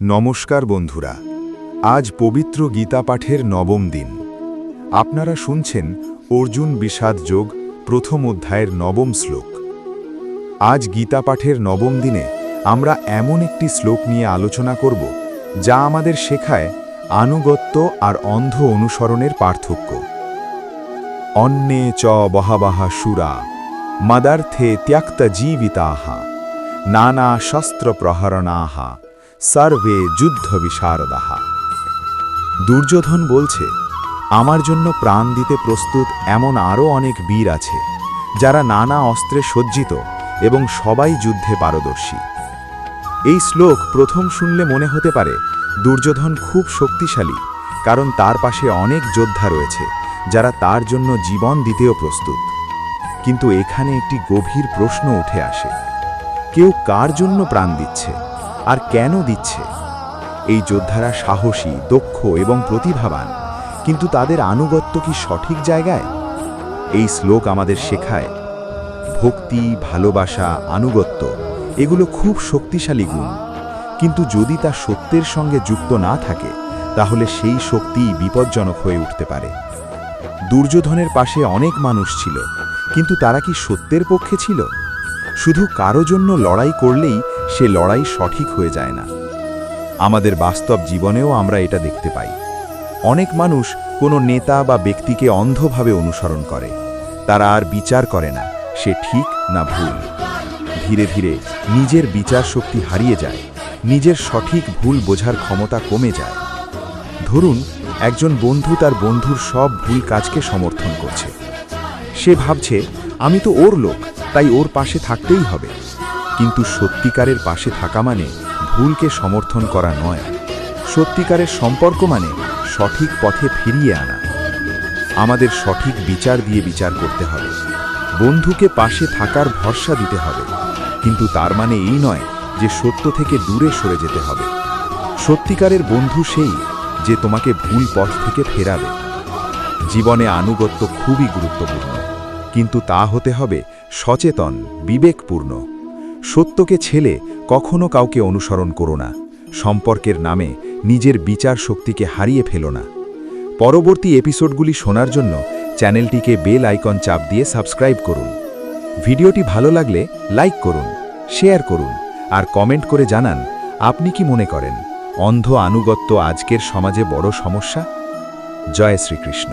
নমস্কার বন্ধুরা, আজ পবিত্র গীতা পাঠের নবম দিন। আপনারা শুনছেন অর্জুন বিষাদ যোগ প্রথম অধ্যায়ের নবম শ্লোক। আজ গীতা পাঠের নবম দিনে আমরা এমন একটি শ্লোক নিয়ে আলোচনা করব যা আমাদের শেখায় আনুগত্য আর অন্ধ অনুসরণের পার্থক্য। অন্নে চ বহাবাহা সুরা মদার্থে ত্যক্ত জীবিতাহা নানা শস্ত্র প্রহরণাহা সর্বে যুদ্ধ বিশারদাহা। দুর্যোধন বলছে, আমার জন্য প্রাণ দিতে প্রস্তুত এমন আরও অনেক বীর আছে যারা নানা অস্ত্রে সজ্জিত এবং সবাই যুদ্ধে পারদর্শী। এই শ্লোক প্রথম শুনলে মনে হতে পারে দুর্যোধন খুব শক্তিশালী, কারণ তার পাশে অনেক যোদ্ধা রয়েছে যারা তার জন্য জীবন দিতেও প্রস্তুত। কিন্তু এখানে একটি গভীর প্রশ্ন উঠে আসে, কেউ কার জন্য প্রাণ দিচ্ছে আর কেন দিচ্ছে? এই যোদ্ধারা সাহসী, দক্ষ এবং প্রতিভাবান, কিন্তু তাদের আনুগত্য কি সঠিক জায়গায়? এই শ্লোক আমাদের শেখায় ভক্তি, ভালোবাসা, আনুগত্য এগুলো খুব শক্তিশালী গুণ, কিন্তু যদি তা সত্যের সঙ্গে যুক্ত না থাকে তাহলে সেই শক্তি বিপজ্জনক হয়ে উঠতে পারে। দুর্যোধনের পাশে অনেক মানুষ ছিল, কিন্তু তারা কি সত্যের পক্ষে ছিল? শুধু কারো জন্য লড়াই করলেই সে লড়াই সঠিক হয়ে যায় না। আমাদের বাস্তব জীবনেও আমরা এটা দেখতে পাই। অনেক মানুষ কোনো নেতা বা ব্যক্তিকে অন্ধভাবে অনুসরণ করে। তারা আর বিচার করে না সে ঠিক না ভুল। ধীরে ধীরে নিজের বিচার শক্তি হারিয়ে যায়, নিজের সঠিক ভুল বোঝার ক্ষমতা কমে যায়। ধরুন, একজন বন্ধু তার বন্ধুর সব ভুল কাজকে সমর্থন করছে। সে ভাবছে, আমি তো ওর লোক, তাই ওর পাশে থাকতেই হবে। কিন্তু সত্যিকারের পাশে থাকা মানে ভুলকে সমর্থন করা নয়। সত্যিকারের সম্পর্ক মানে সঠিক পথে ফিরিয়ে আনা। আমাদের সঠিক বিচার দিয়ে বিচার করতে হবে। বন্ধুকে পাশে থাকার ভরসা দিতে হবে, কিন্তু তার মানে এই নয় যে সত্য থেকে দূরে সরে যেতে হবে। সত্যিকারের বন্ধু সেই যে তোমাকে ভুল পথ থেকে ফেরাবে। জীবনে আনুগত্য খুবই গুরুত্বপূর্ণ, কিন্তু তা হতে হবে সচেতন, বিবেকপূর্ণ। সত্যকে ছেলে কখনো কাউকে অনুসরণ করো না। সম্পর্কের নামে নিজের বিচার শক্তিকে হারিয়ে ফেলো না। পরবর্তী এপিসোডগুলি শোনার জন্য চ্যানেলটিকে বেল আইকন চাপ দিয়ে সাবস্ক্রাইব করুন। ভিডিওটি ভালো লাগলে লাইক করুন, শেয়ার করুন আর কমেন্ট করে জানান আপনি কি মনে করেন অন্ধ আনুগত্য আজকের সমাজে বড় সমস্যা? জয় শ্রীকৃষ্ণ।